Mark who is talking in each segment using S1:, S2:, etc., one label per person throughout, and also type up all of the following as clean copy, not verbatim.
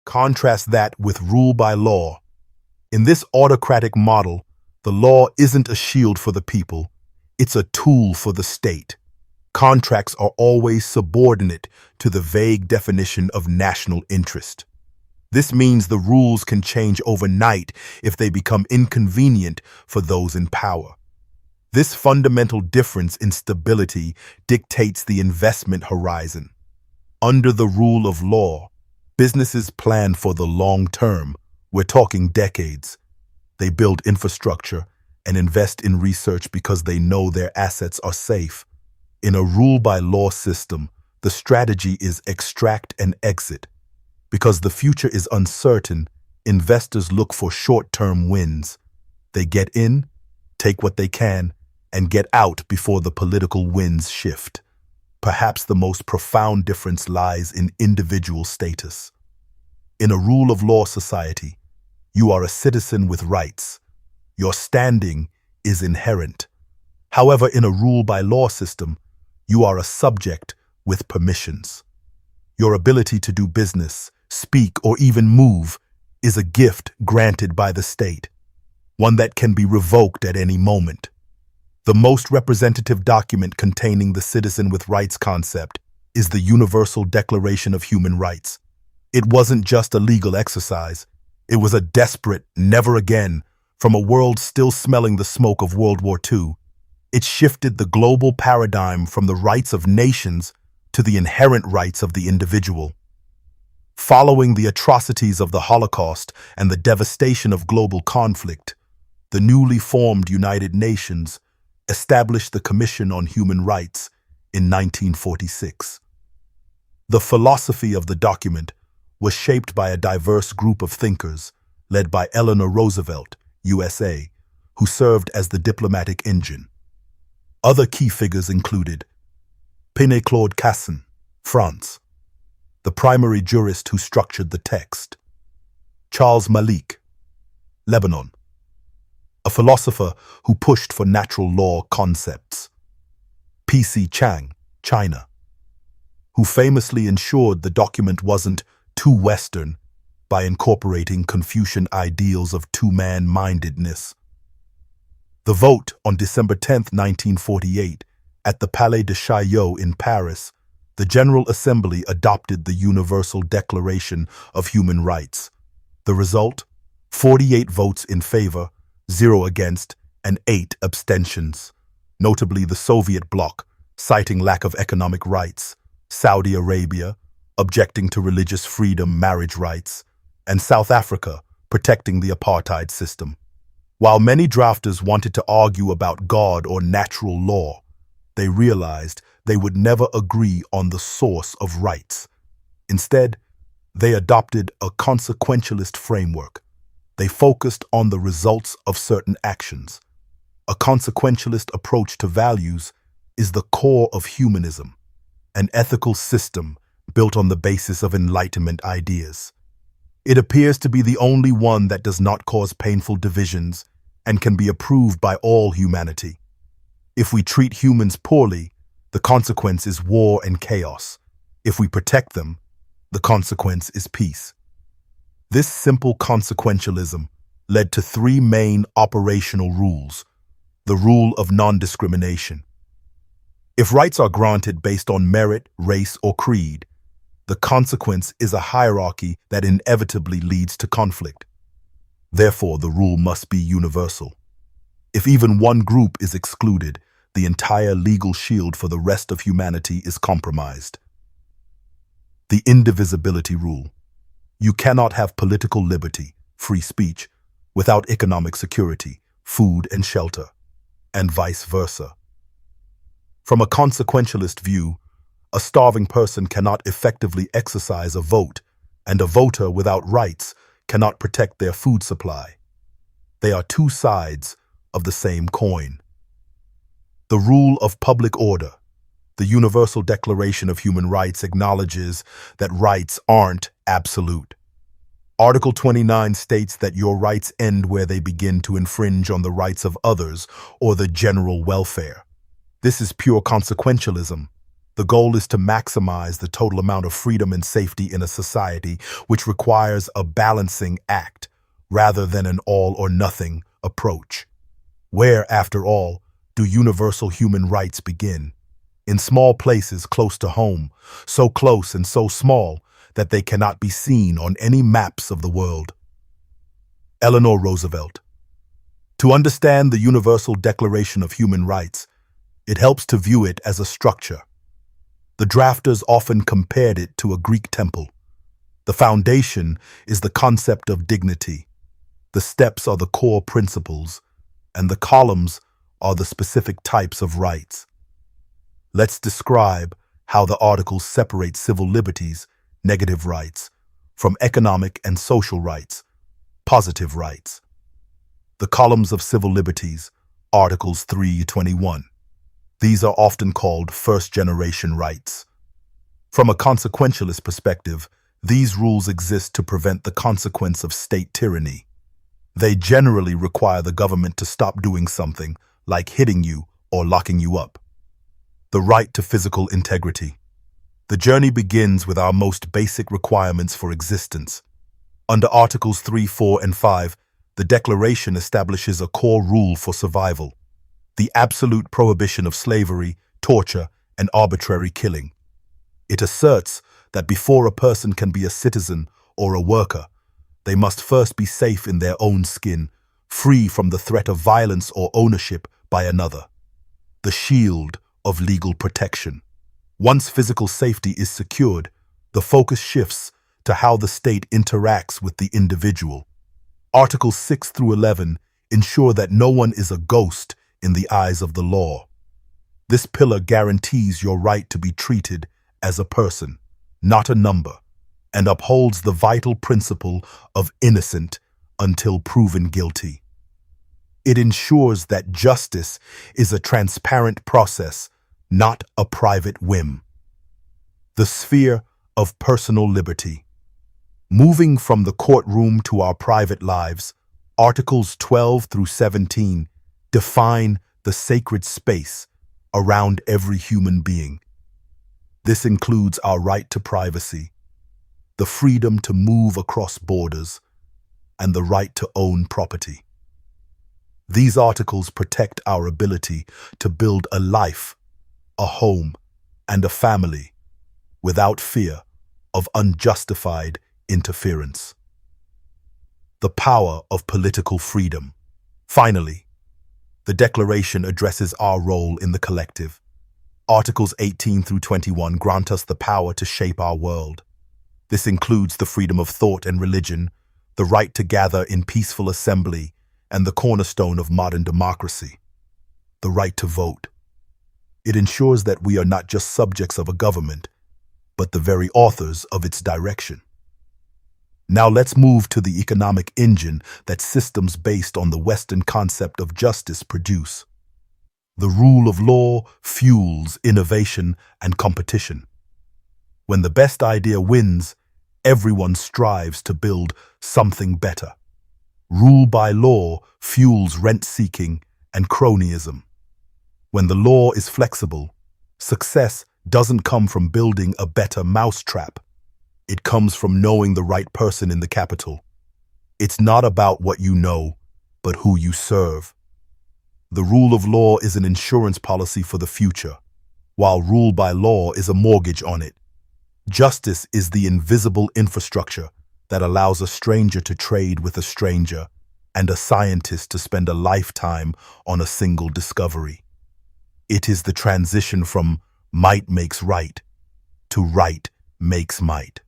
S1: Contrast that with rule by law. In this autocratic model, the law isn't a shield for the people, it's a tool for the state. Contracts are always subordinate to the vague definition of national interest. This means the rules can change overnight if they become inconvenient for those in power. This fundamental difference in stability dictates the investment horizon. Under the rule of law, businesses plan for the long term. We're talking decades. They build infrastructure and invest in research because they know their assets are safe. In a rule-by-law system, the strategy is extract and exit. Because the future is uncertain, investors look for short-term wins. They get in, take what they can, and get out before the political winds shift. Perhaps the most profound difference lies in individual status. In a rule-of-law society, you are a citizen with rights. Your standing is inherent. However, in a rule-by-law system, you are a subject with permissions. Your ability to do business, speak, or even move is a gift granted by the state, one that can be revoked at any moment. The most representative document containing the citizen with rights concept is the Universal Declaration of Human Rights. It wasn't just a legal exercise. It was a desperate never again from a world still smelling the smoke of World War II. It shifted the global paradigm from the rights of nations to the inherent rights of the individual. Following the atrocities of the Holocaust and the devastation of global conflict, the newly formed United Nations established the Commission on Human Rights in 1946. The philosophy of the document was shaped by a diverse group of thinkers led by Eleanor Roosevelt, USA, who served as the diplomatic engine. Other key figures included Claude Casson, France, the primary jurist who structured the text; Charles Malik, Lebanon, a philosopher who pushed for natural law concepts; P.C. Chang, China, who famously ensured the document wasn't too Western by incorporating Confucian ideals of two-man-mindedness. The vote on December 10, 1948, at the Palais de Chaillot in Paris, the General Assembly adopted the Universal Declaration of Human Rights. The result? 48 votes in favor, 0 against, and 8 abstentions. Notably the Soviet bloc, citing lack of economic rights, Saudi Arabia, objecting to religious freedom, marriage rights, and South Africa, protecting the apartheid system. While many drafters wanted to argue about God or natural law, they realized they would never agree on the source of rights. Instead, they adopted a consequentialist framework. They focused on the results of certain actions. A consequentialist approach to values is the core of humanism, an ethical system built on the basis of enlightenment ideas. It appears to be the only one that does not cause painful divisions and can be approved by all humanity. If we treat humans poorly, the consequence is war and chaos. If we protect them, the consequence is peace. This simple consequentialism led to 3 main operational rules. The rule of non-discrimination. If rights are granted based on merit, race, or creed, the consequence is a hierarchy that inevitably leads to conflict. Therefore, the rule must be universal. If even one group is excluded, the entire legal shield for the rest of humanity is compromised. The indivisibility rule. You cannot have political liberty, free speech, without economic security, food and shelter, and vice versa. From a consequentialist view, a starving person cannot effectively exercise a vote, and a voter without rights cannot protect their food supply. They are 2 sides of the same coin. The rule of public order. The Universal Declaration of Human Rights acknowledges that rights aren't absolute. Article 29 states that your rights end where they begin to infringe on the rights of others or the general welfare. This is pure consequentialism. The goal is to maximize the total amount of freedom and safety in a society, which requires a balancing act rather than an all-or-nothing approach. Where, after all, do universal human rights begin? In small places close to home, so close and so small that they cannot be seen on any maps of the world. Eleanor Roosevelt. To understand the Universal Declaration of Human Rights, it helps to view it as a structure. The drafters often compared it to a Greek temple. The foundation is the concept of dignity. The steps are the core principles, and the columns are the specific types of rights. Let's describe how the articles separate civil liberties, negative rights, from economic and social rights, positive rights. The columns of civil liberties, Articles 3-21. These are often called first-generation rights. From a consequentialist perspective, these rules exist to prevent the consequence of state tyranny. They generally require the government to stop doing something, like hitting you or locking you up. The right to physical integrity. The journey begins with our most basic requirements for existence. Under Articles 3, 4, and 5, the Declaration establishes a core rule for survival: the absolute prohibition of slavery, torture, and arbitrary killing. It asserts that before a person can be a citizen or a worker, they must first be safe in their own skin, free from the threat of violence or ownership by another. The shield of legal protection. Once physical safety is secured, the focus shifts to how the state interacts with the individual. Articles 6 through 11 ensure that no one is a ghost in the eyes of the law. This pillar guarantees your right to be treated as a person, not a number, and upholds the vital principle of innocent until proven guilty. It ensures that justice is a transparent process, not a private whim. The sphere of personal liberty. Moving from the courtroom to our private lives, Articles 12 through 17 define the sacred space around every human being. This includes our right to privacy, the freedom to move across borders, and the right to own property. These articles protect our ability to build a life, a home, and a family without fear of unjustified interference. The power of political freedom. Finally, the Declaration addresses our role in the collective. Articles 18 through 21 grant us the power to shape our world. This includes the freedom of thought and religion, the right to gather in peaceful assembly, and the cornerstone of modern democracy, the right to vote. It ensures that we are not just subjects of a government, but the very authors of its direction. Now let's move to the economic engine that systems based on the Western concept of justice produce. The rule of law fuels innovation and competition. When the best idea wins, everyone strives to build something better. Rule by law fuels rent-seeking and cronyism. When the law is flexible, success doesn't come from building a better mousetrap. It comes from knowing the right person in the capital. It's not about what you know, but who you serve. The rule of law is an insurance policy for the future, while rule by law is a mortgage on it. Justice is the invisible infrastructure that allows a stranger to trade with a stranger and a scientist to spend a lifetime on a single discovery. It is the transition from might makes right to right makes might.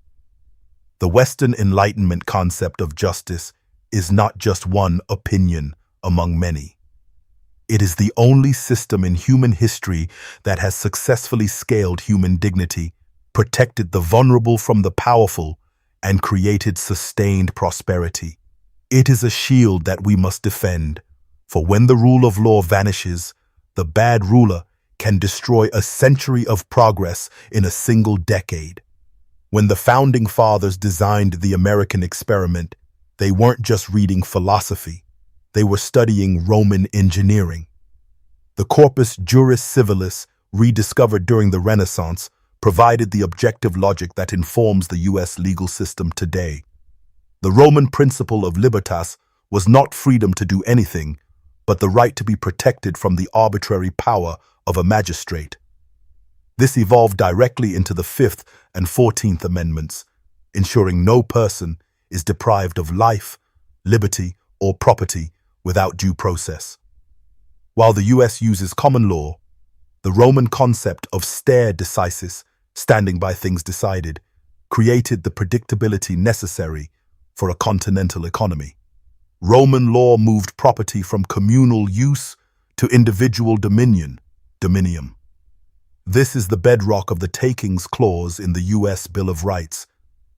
S1: The Western Enlightenment concept of justice is not just one opinion among many. It is the only system in human history that has successfully scaled human dignity, protected the vulnerable from the powerful, and created sustained prosperity. It is a shield that we must defend, for when the rule of law vanishes, the bad ruler can destroy a century of progress in a single decade. When the Founding Fathers designed the American experiment, they weren't just reading philosophy, they were studying Roman engineering. The corpus juris civilis rediscovered during the Renaissance, provided the objective logic that informs the U.S. legal system today. The Roman principle of libertas was not freedom to do anything, but the right to be protected from the arbitrary power of a magistrate. This evolved directly into the Fifth and 14th Amendments, ensuring no person is deprived of life, liberty, or property without due process. While the U.S. uses common law, the Roman concept of stare decisis, standing by things decided, created the predictability necessary for a continental economy. Roman law moved property from communal use to individual dominium. This is the bedrock of the takings clause in the U.S. Bill of Rights.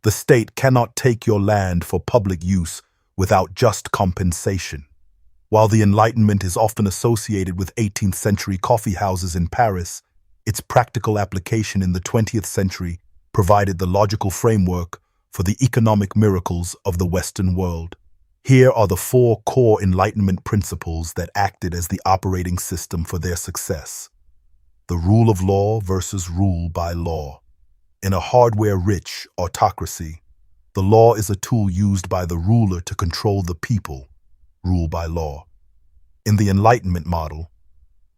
S1: The state cannot take your land for public use without just compensation. While the Enlightenment is often associated with 18th century coffee houses in Paris, its practical application in the 20th century provided the logical framework for the economic miracles of the Western world. Here are the 4 core Enlightenment principles that acted as the operating system for their success. The rule of law versus rule by law. In a hardware-rich autocracy, the law is a tool used by the ruler to control the people, rule by law. In the Enlightenment model,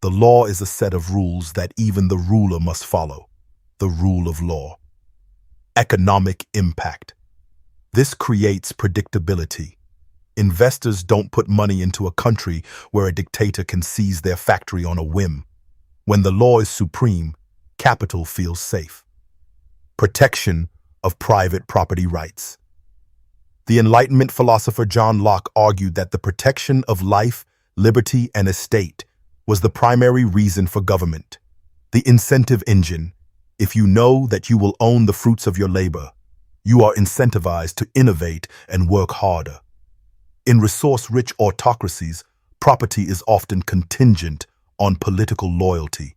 S1: the law is a set of rules that even the ruler must follow, the rule of law. Economic impact. This creates predictability. Investors don't put money into a country where a dictator can seize their factory on a whim. When the law is supreme, capital feels safe. Protection of private property rights. The Enlightenment philosopher John Locke argued that the protection of life, liberty, and estate was the primary reason for government. The incentive engine. If you know that you will own the fruits of your labor, you are incentivized to innovate and work harder. In resource-rich autocracies, property is often contingent on political loyalty,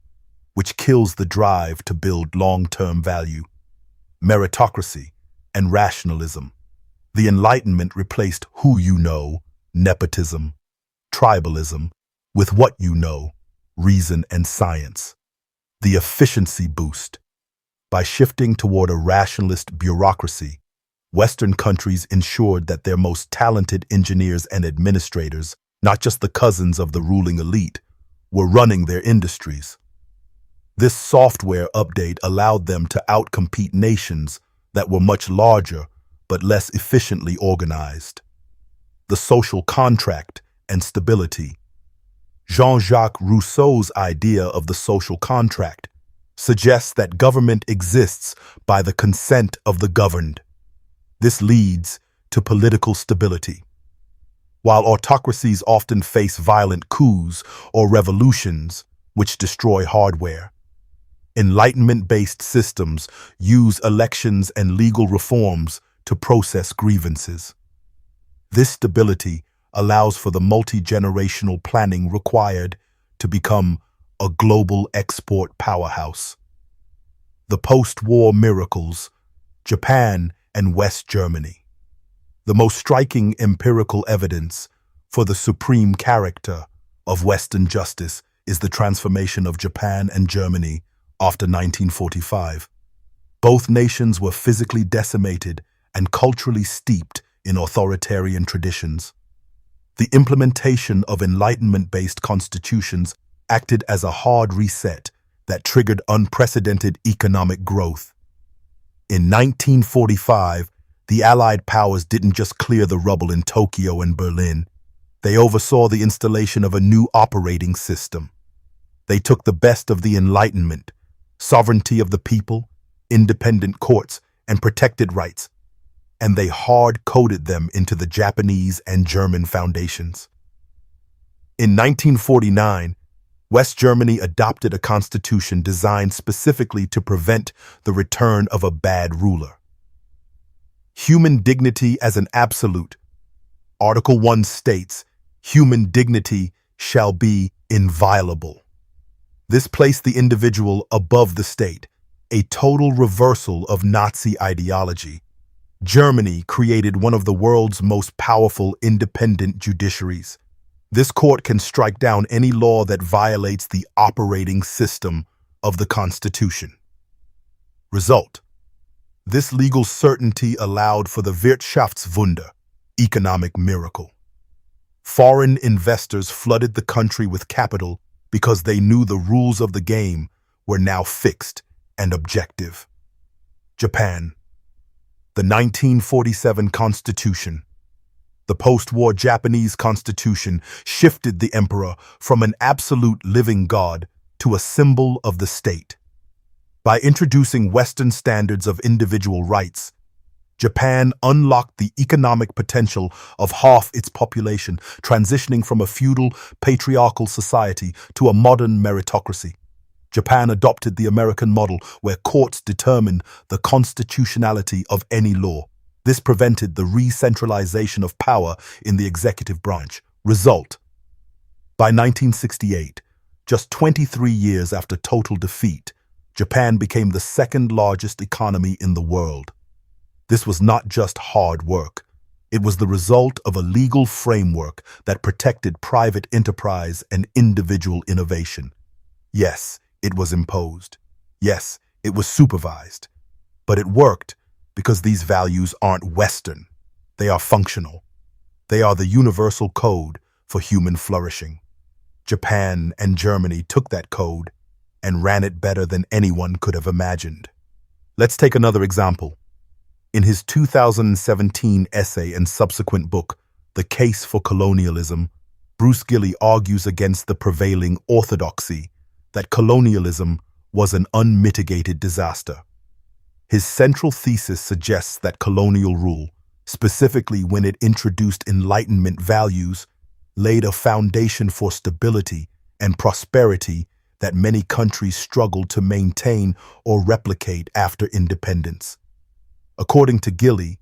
S1: which kills the drive to build long-term value. Meritocracy and rationalism. The Enlightenment replaced who you know, nepotism, tribalism, with what you know, reason and science. The efficiency boost. By shifting toward a rationalist bureaucracy, Western countries ensured that their most talented engineers and administrators, not just the cousins of the ruling elite, were running their industries. This software update allowed them to outcompete nations that were much larger but less efficiently organized. The social contract and stability. Jean-Jacques Rousseau's idea of the social contract suggests that government exists by the consent of the governed. This leads to political stability. While autocracies often face violent coups or revolutions which destroy hardware, Enlightenment-based systems use elections and legal reforms to process grievances. This stability allows for the multi-generational planning required to become a global export powerhouse. The post-war miracles, Japan and West Germany. The most striking empirical evidence for the supreme character of Western justice is the transformation of Japan and Germany after 1945. Both nations were physically decimated and culturally steeped in authoritarian traditions. The implementation of Enlightenment-based constitutions acted as a hard reset that triggered unprecedented economic growth. In 1945, the Allied powers didn't just clear the rubble in Tokyo and Berlin. They oversaw the installation of a new operating system. They took the best of the Enlightenment, sovereignty of the people, independent courts, and protected rights, and they hard-coded them into the Japanese and German foundations. In 1949, West Germany adopted a constitution designed specifically to prevent the return of a bad ruler. Human dignity as an absolute. Article 1 states, human dignity shall be inviolable. This placed the individual above the state, a total reversal of Nazi ideology. Germany created one of the world's most powerful independent judiciaries. This court can strike down any law that violates the operating system, of the Constitution. Result: this legal certainty allowed for the Wirtschaftswunder, economic miracle. Foreign investors flooded the country with capital because they knew the rules of the game were now fixed and objective. Japan. The 1947 Constitution. The post-war Japanese Constitution shifted the emperor from an absolute living god to a symbol of the state. By introducing Western standards of individual rights, Japan unlocked the economic potential of half its population, transitioning from a feudal, patriarchal society to a modern meritocracy. Japan adopted the American model where courts determine the constitutionality of any law. This prevented the re-centralization of power in the executive branch. Result: by 1968, just 23 years after total defeat, Japan became the second largest economy in the world. This was not just hard work. It was the result of a legal framework that protected private enterprise and individual innovation. Yes, it was imposed. Yes, it was supervised. But it worked because these values aren't Western. They are functional. They are the universal code for human flourishing. Japan and Germany took that code and ran it better than anyone could have imagined. Let's take another example. In his 2017 essay and subsequent book, The Case for Colonialism, Bruce Gilley argues against the prevailing orthodoxy that colonialism was an unmitigated disaster. His central thesis suggests that colonial rule, specifically when it introduced Enlightenment values, laid a foundation for stability and prosperity that many countries struggled to maintain or replicate after independence. According to Gilley,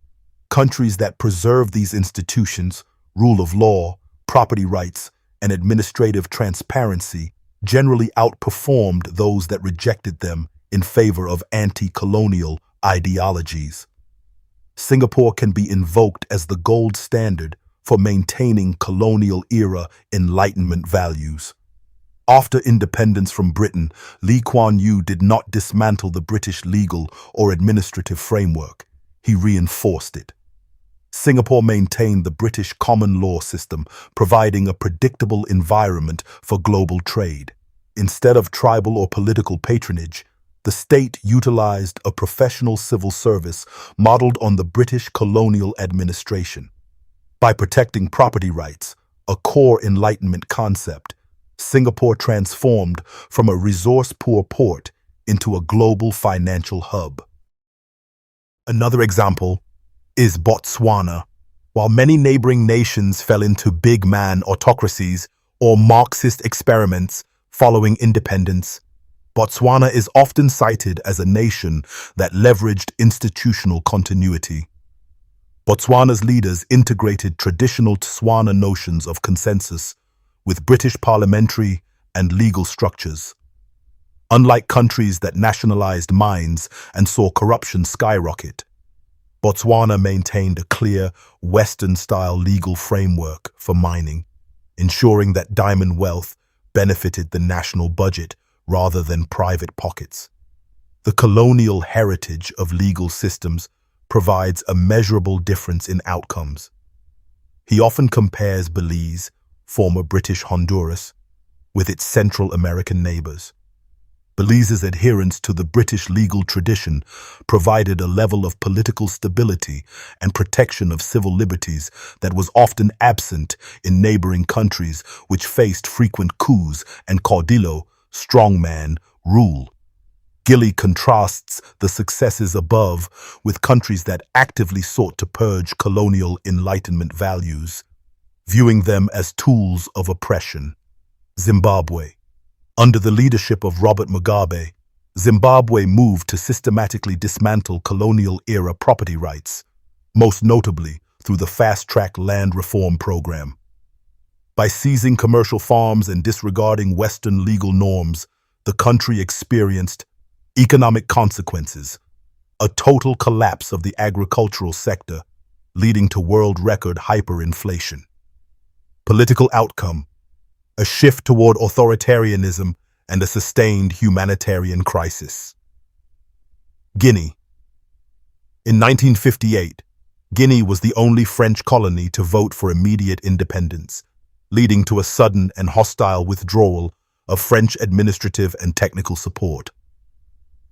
S1: countries that preserve these institutions, rule of law, property rights, and administrative transparency, generally outperformed those that rejected them in favor of anti-colonial ideologies. Singapore can be invoked as the gold standard for maintaining colonial-era Enlightenment values. After independence from Britain, Lee Kuan Yew did not dismantle the British legal or administrative framework. He reinforced it. Singapore maintained the British common law system, providing a predictable environment for global trade. Instead of tribal or political patronage, the state utilized a professional civil service modeled on the British colonial administration. By protecting property rights, a core Enlightenment concept, Singapore transformed from a resource-poor port into a global financial hub. Another example is Botswana. While many neighboring nations fell into big man autocracies or Marxist experiments following independence, Botswana is often cited as a nation that leveraged institutional continuity. Botswana's leaders integrated traditional Tswana notions of consensus with British parliamentary and legal structures. Unlike countries that nationalized mines and saw corruption skyrocket, Botswana maintained a clear, Western-style legal framework for mining, ensuring that diamond wealth benefited the national budget rather than private pockets. The colonial heritage of legal systems provides a measurable difference in outcomes. He often compares Belize, former British Honduras, with its Central American neighbors. Belize's adherence to the British legal tradition provided a level of political stability and protection of civil liberties that was often absent in neighboring countries which faced frequent coups and caudillo, strongman, rule. Gilley contrasts the successes above with countries that actively sought to purge colonial Enlightenment values, viewing them as tools of oppression. Zimbabwe. Under the leadership of Robert Mugabe, Zimbabwe moved to systematically dismantle colonial-era property rights, most notably through the fast-track land reform program. By seizing commercial farms and disregarding Western legal norms, the country experienced economic consequences, a total collapse of the agricultural sector, leading to world-record hyperinflation. Political outcome: a shift toward authoritarianism and a sustained humanitarian crisis. Guinea. In 1958, Guinea was the only French colony to vote for immediate independence, leading to a sudden and hostile withdrawal of French administrative and technical support.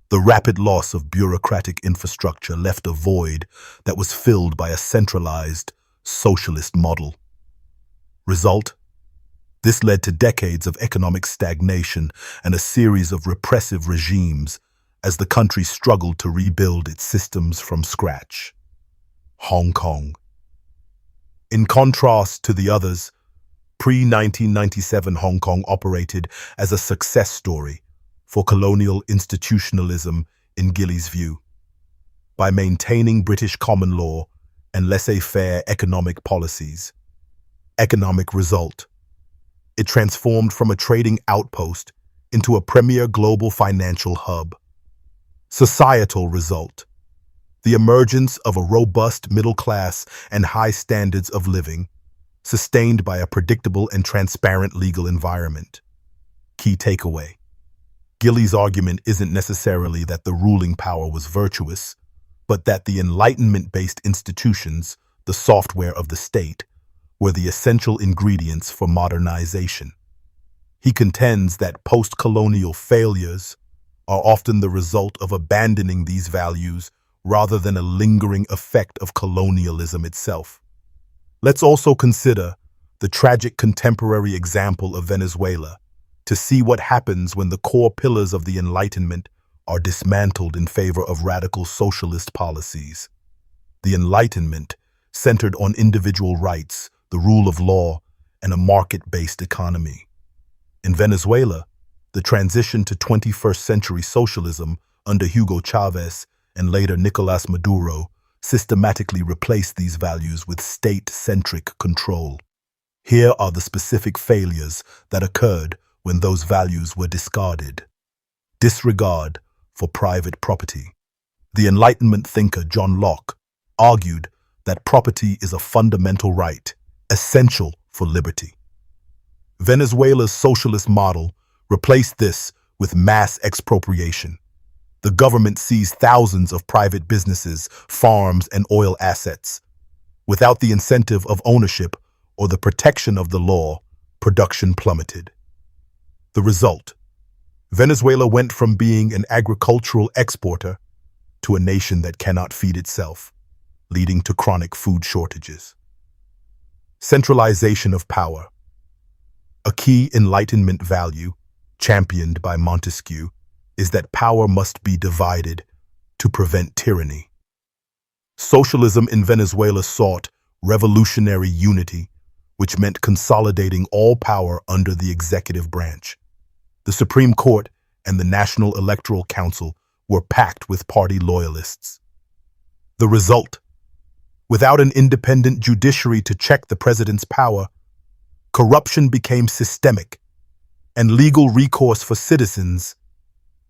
S1: The rapid loss of bureaucratic infrastructure left a void that was filled by a centralized, socialist model. Result? This led to decades of economic stagnation and a series of repressive regimes as the country struggled to rebuild its systems from scratch. Hong Kong. In contrast to the others, pre-1997 Hong Kong operated as a success story for colonial institutionalism in Gillies' view. By maintaining British common law and laissez-faire economic policies. Economic result. It transformed from a trading outpost into a premier global financial hub. Societal result. The emergence of a robust middle class and high standards of living, sustained by a predictable and transparent legal environment. Key takeaway. Gillies' argument isn't necessarily that the ruling power was virtuous, but that the enlightenment-based institutions, the software of the state, were the essential ingredients for modernization. He contends that post-colonial failures are often the result of abandoning these values rather than a lingering effect of colonialism itself. Let's also consider the tragic contemporary example of Venezuela to see what happens when the core pillars of the Enlightenment are dismantled in favor of radical socialist policies. The Enlightenment centered on individual rights, the rule of law, and a market-based economy. In Venezuela, the transition to 21st century socialism under Hugo Chavez and later Nicolás Maduro systematically replaced these values with state-centric control. Here are the specific failures that occurred when those values were discarded. Disregard for private property. The Enlightenment thinker John Locke argued that property is a fundamental right, essential for liberty. Venezuela's socialist model replaced this with mass expropriation. The government seized thousands of private businesses, farms, and oil assets. Without the incentive of ownership or the protection of the law, production plummeted. The result: Venezuela went from being an agricultural exporter to a nation that cannot feed itself, leading to chronic food shortages. Centralization of power. A key Enlightenment value, championed by Montesquieu, is that power must be divided to prevent tyranny. Socialism in Venezuela sought revolutionary unity, which meant consolidating all power under the executive branch. The Supreme Court and the National Electoral Council were packed with party loyalists. The result: without an independent judiciary to check the president's power, corruption became systemic, and legal recourse for citizens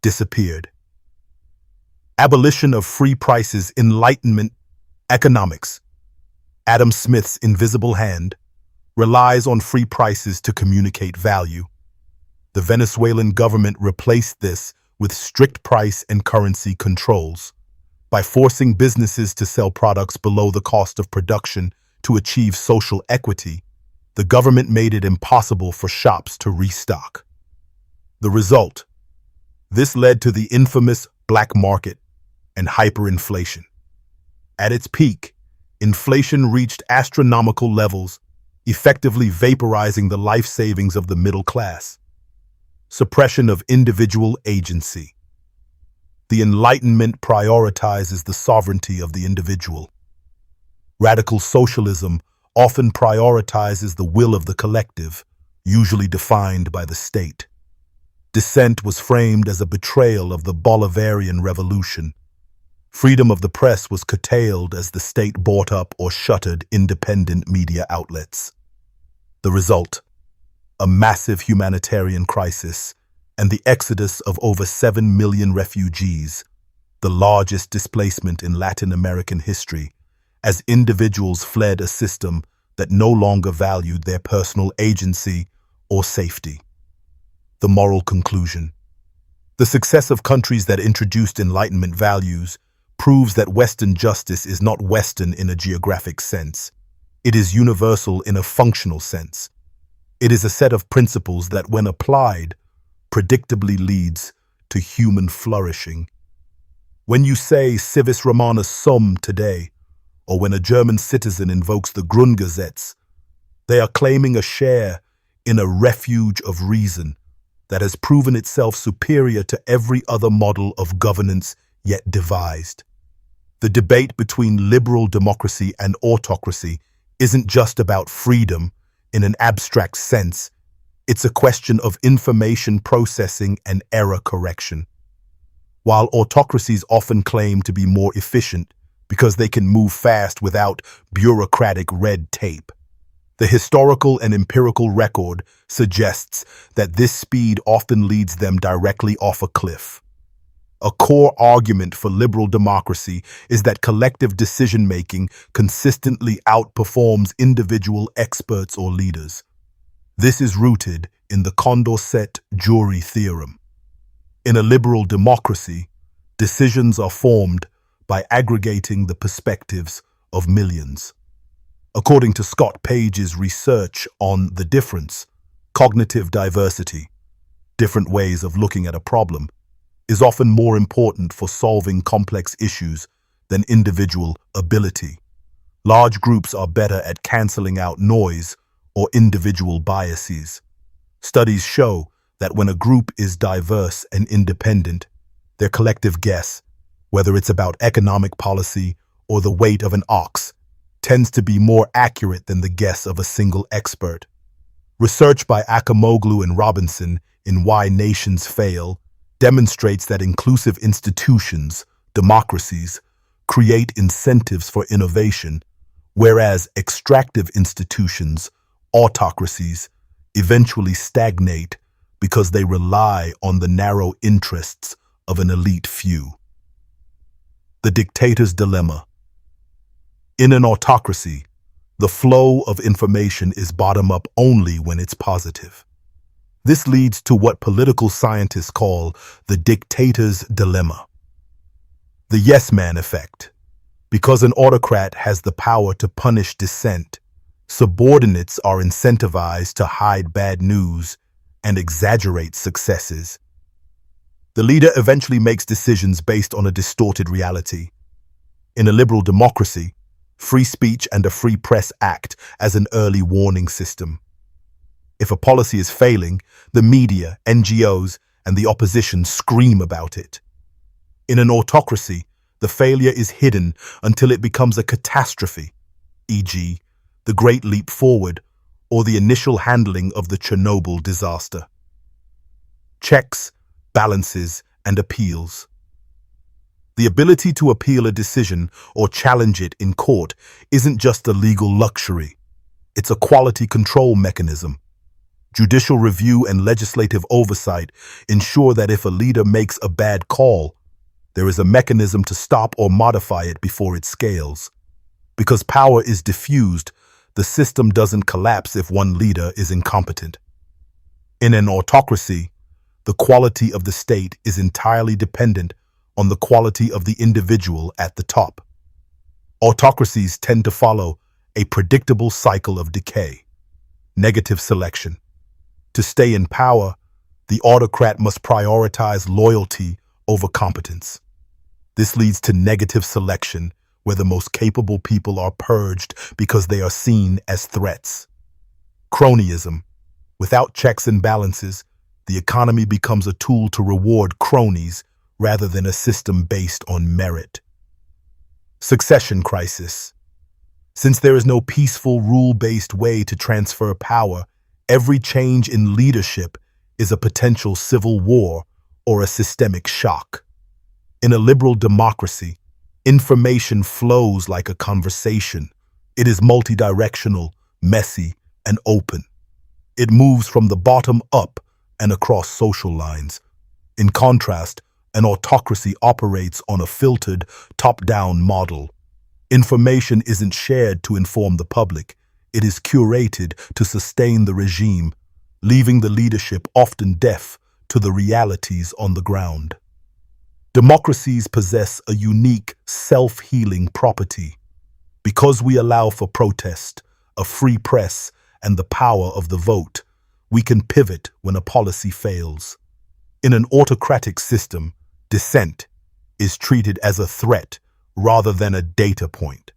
S1: disappeared. Abolition of free prices. Enlightenment economics. Adam Smith's invisible hand relies on free prices to communicate value. The Venezuelan government replaced this with strict price and currency controls. By forcing businesses to sell products below the cost of production to achieve social equity, the government made it impossible for shops to restock. The result: this led to the infamous black market and hyperinflation. At its peak, inflation reached astronomical levels, effectively vaporizing the life savings of the middle class. Suppression of individual agency. The Enlightenment prioritizes the sovereignty of the individual. Radical socialism often prioritizes the will of the collective, usually defined by the state. Dissent was framed as a betrayal of the Bolivarian Revolution. Freedom of the press was curtailed as the state bought up or shuttered independent media outlets. The result: a massive humanitarian crisis and the exodus of over 7 million refugees, the largest displacement in Latin American history, as individuals fled a system that no longer valued their personal agency or safety. The moral conclusion. The success of countries that introduced Enlightenment values proves that Western justice is not Western in a geographic sense. It is universal in a functional sense. It is a set of principles that, when applied, predictably leads to human flourishing. When you say civis Romanus sum today, or when a German citizen invokes the Grundgesetz, they are claiming a share in a refuge of reason that has proven itself superior to every other model of governance yet devised. The debate between liberal democracy and autocracy isn't just about freedom in an abstract sense. It's a question of information processing and error correction. While autocracies often claim to be more efficient because they can move fast without bureaucratic red tape, the historical and empirical record suggests that this speed often leads them directly off a cliff. A core argument for liberal democracy is that collective decision-making consistently outperforms individual experts or leaders. This is rooted in the Condorcet-Jury theorem. In a liberal democracy, decisions are formed by aggregating the perspectives of millions. According to Scott Page's research on the difference, cognitive diversity, different ways of looking at a problem, is often more important for solving complex issues than individual ability. Large groups are better at canceling out noise or individual biases. Studies show that when a group is diverse and independent, their collective guess, whether it's about economic policy or the weight of an ox, tends to be more accurate than the guess of a single expert. Research by Acemoglu and Robinson in Why Nations Fail demonstrates that inclusive institutions, democracies, create incentives for innovation, whereas extractive institutions, autocracies, eventually stagnate because they rely on the narrow interests of an elite few. The dictator's dilemma. In an autocracy, the flow of information is bottom-up only when it's positive. This leads to what political scientists call the dictator's dilemma. The yes man effect. Because an autocrat has the power to punish dissent, subordinates are incentivized to hide bad news and exaggerate successes. The leader eventually makes decisions based on a distorted reality. In a liberal democracy, free speech and a free press act as an early warning system. If a policy is failing, the media, NGOs, and the opposition scream about it. In an autocracy, the failure is hidden until it becomes a catastrophe, e.g., the Great Leap Forward or the initial handling of the Chernobyl disaster. Checks, balances, and appeals. The ability to appeal a decision or challenge it in court isn't just a legal luxury. It's a quality control mechanism. Judicial review and legislative oversight ensure that if a leader makes a bad call, there is a mechanism to stop or modify it before it scales. Because power is diffused, the system doesn't collapse if one leader is incompetent. In an autocracy, the quality of the state is entirely dependent on the quality of the individual at the top. Autocracies tend to follow a predictable cycle of decay. Negative selection. To stay in power, the autocrat must prioritize loyalty over competence. This leads to negative selection, where the most capable people are purged because they are seen as threats. Cronyism. Without checks and balances, the economy becomes a tool to reward cronies rather than a system based on merit. Succession crisis. Since there is no peaceful, rule-based way to transfer power, every change in leadership is a potential civil war or a systemic shock. In a liberal democracy, information flows like a conversation. It is multidirectional, messy, and open. It moves from the bottom up and across social lines. In contrast, an autocracy operates on a filtered, top-down model. Information isn't shared to inform the public. It is curated to sustain the regime, leaving the leadership often deaf to the realities on the ground. Democracies possess a unique self-healing property. Because we allow for protest, a free press, and the power of the vote, we can pivot when a policy fails. In an autocratic system, dissent is treated as a threat rather than a data point.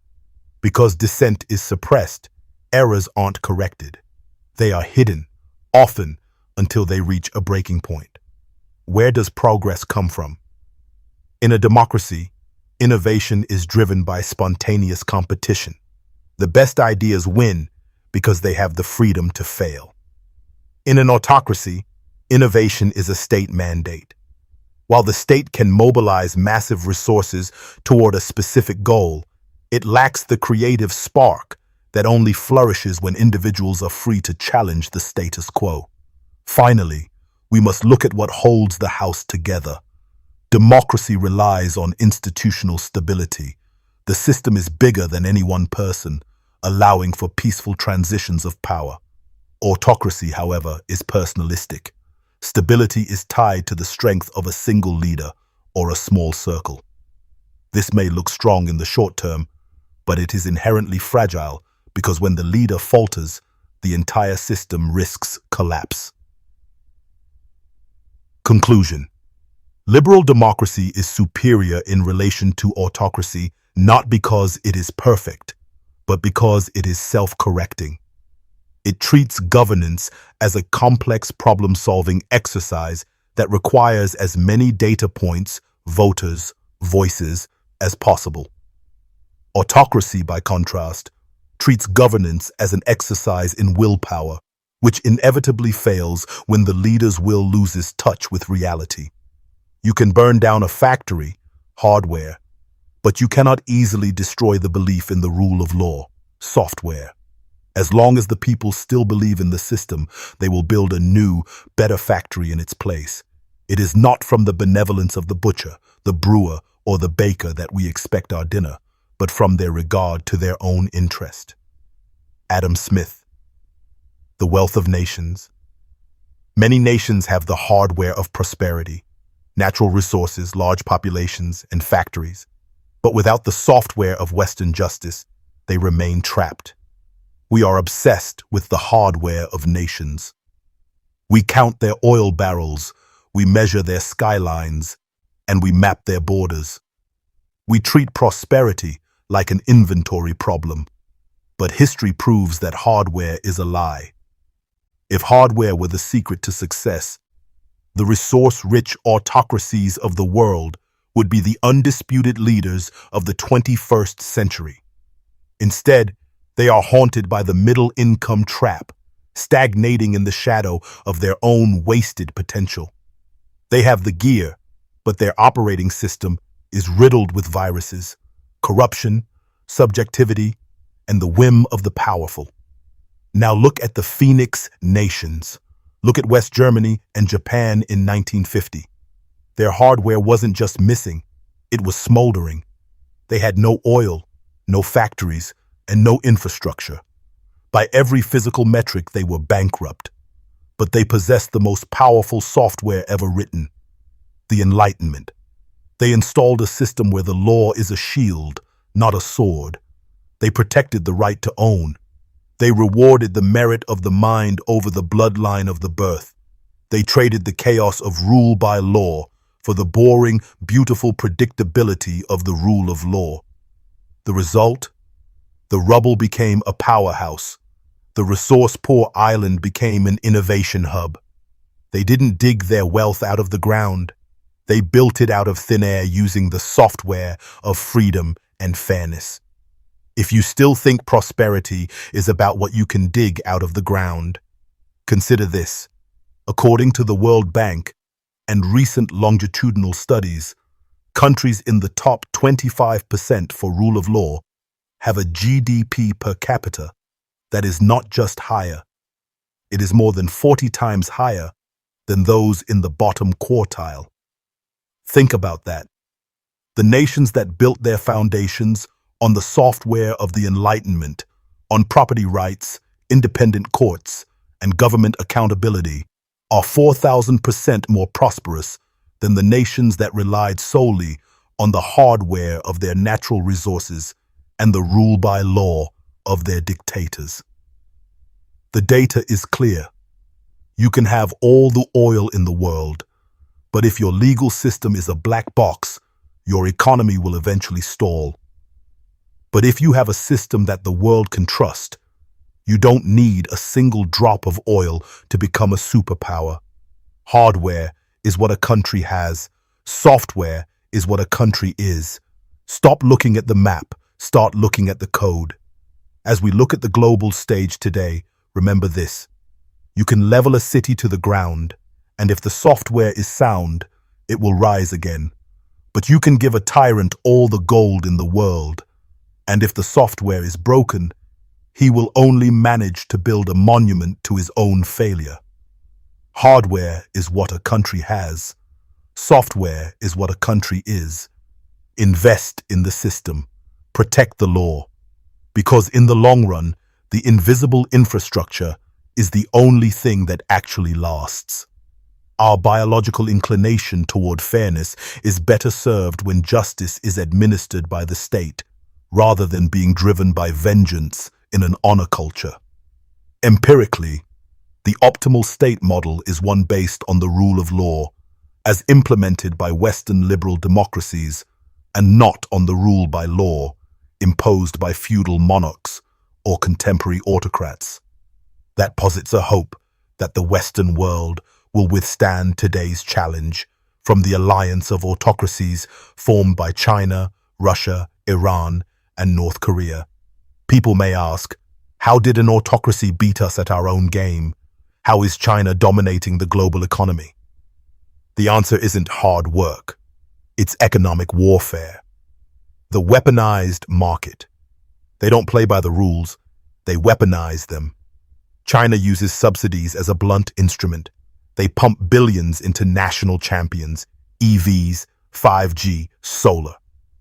S1: Because dissent is suppressed, errors aren't corrected. They are hidden, often until they reach a breaking point. Where does progress come from? In a democracy, innovation is driven by spontaneous competition. The best ideas win because they have the freedom to fail. In an autocracy, innovation is a state mandate. While the state can mobilize massive resources toward a specific goal, it lacks the creative spark that only flourishes when individuals are free to challenge the status quo. Finally, we must look at what holds the house together. Democracy relies on institutional stability. The system is bigger than any one person, allowing for peaceful transitions of power. Autocracy, however, is personalistic. Stability is tied to the strength of a single leader or a small circle. This may look strong in the short term, but it is inherently fragile because when the leader falters, the entire system risks collapse. Conclusion. Liberal democracy is superior in relation to autocracy not because it is perfect, but because it is self-correcting. It treats governance as a complex problem-solving exercise that requires as many data points, voters, voices as possible. Autocracy, by contrast, treats governance as an exercise in willpower, which inevitably fails when the leader's will loses touch with reality. You can burn down a factory, hardware, but you cannot easily destroy the belief in the rule of law, software. As long as the people still believe in the system, they will build a new, better factory in its place. It is not from the benevolence of the butcher, the brewer, or the baker that we expect our dinner, but from their regard to their own interest. Adam Smith. The Wealth of Nations. Many nations have the hardware of prosperity, natural resources, large populations, and factories. But without the software of Western justice, they remain trapped. We are obsessed with the hardware of nations. We count their oil barrels, we measure their skylines, and we map their borders. We treat prosperity like an inventory problem. But history proves that hardware is a lie. If hardware were the secret to success, the resource-rich autocracies of the world would be the undisputed leaders of the 21st century. Instead, they are haunted by the middle-income trap, stagnating in the shadow of their own wasted potential. They have the gear, but their operating system is riddled with viruses, corruption, subjectivity, and the whim of the powerful. Now look at the Phoenix nations. Look at West Germany and Japan in 1950. Their hardware wasn't just missing, it was smoldering. They had no oil, no factories, and no infrastructure. By every physical metric, they were bankrupt. But they possessed the most powerful software ever written, the Enlightenment. They installed a system where the law is a shield, not a sword. They protected the right to own. They rewarded the merit of the mind over the bloodline of the birth. They traded the chaos of rule by law for the boring, beautiful predictability of the rule of law. The result? The rubble became a powerhouse. The resource-poor island became an innovation hub. They didn't dig their wealth out of the ground. They built it out of thin air using the software of freedom and fairness. If you still think prosperity is about what you can dig out of the ground, consider this. According to the World Bank and recent longitudinal studies, countries in the top 25% for rule of law have a GDP per capita that is not just higher. It is more than 40 times higher than those in the bottom quartile. Think about that. The nations that built their foundations on the software of the Enlightenment, on property rights, independent courts, and government accountability are 4,000% more prosperous than the nations that relied solely on the hardware of their natural resources and the rule by law of their dictators. The data is clear. You can have all the oil in the world, but if your legal system is a black box, your economy will eventually stall. But if you have a system that the world can trust, you don't need a single drop of oil to become a superpower. Hardware is what a country has. Software is what a country is. Stop looking at the map. Start looking at the code. As we look at the global stage today, remember this. You can level a city to the ground, and if the software is sound, it will rise again. But you can give a tyrant all the gold in the world, and if the software is broken, he will only manage to build a monument to his own failure. Hardware is what a country has. Software is what a country is. Invest in the system. Protect the law. Because in the long run, the invisible infrastructure is the only thing that actually lasts. Our biological inclination toward fairness is better served when justice is administered by the state, rather than being driven by vengeance in an honor culture. Empirically, the optimal state model is one based on the rule of law, as implemented by Western liberal democracies, and not on the rule by law imposed by feudal monarchs or contemporary autocrats. That posits a hope that the Western world will withstand today's challenge from the alliance of autocracies formed by China, Russia, Iran, and North Korea. People may ask, how did an autocracy beat us at our own game? How is China dominating the global economy? The answer isn't hard work. It's economic warfare. The weaponized market. They don't play by the rules. They weaponize them. China uses subsidies as a blunt instrument. They pump billions into national champions, EVs, 5G, solar.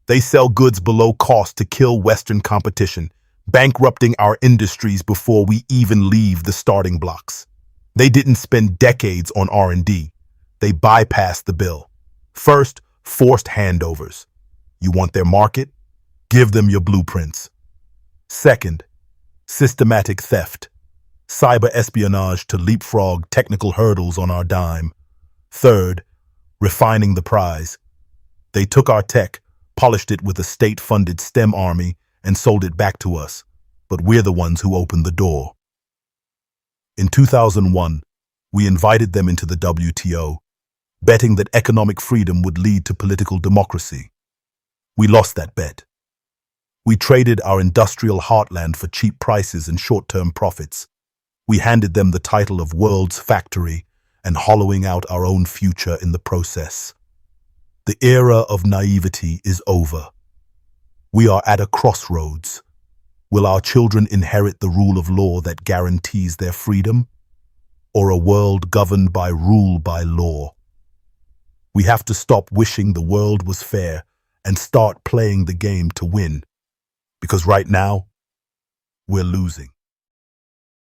S1: They sell goods below cost to kill Western competition, bankrupting our industries before we even leave the starting blocks. They didn't spend decades on R&D. They bypassed the bill. First, forced handovers. You want their market? Give them your blueprints. Second, systematic theft. Cyber espionage to leapfrog technical hurdles on our dime. Third, refining the prize. They took our tech, polished it with a state-funded STEM army, and sold it back to us. But we're the ones who opened the door. In 2001, we invited them into the WTO, betting that economic freedom would lead to political democracy. We lost that bet. We traded our industrial heartland for cheap prices and short-term profits. We handed them the title of world's factory and hollowing out our own future in the process. The era of naivety is over. We are at a crossroads. Will our children inherit the rule of law that guarantees their freedom, or a world governed by rule by law? We have to stop wishing the world was fair and start playing the game to win. Because right now, we're losing.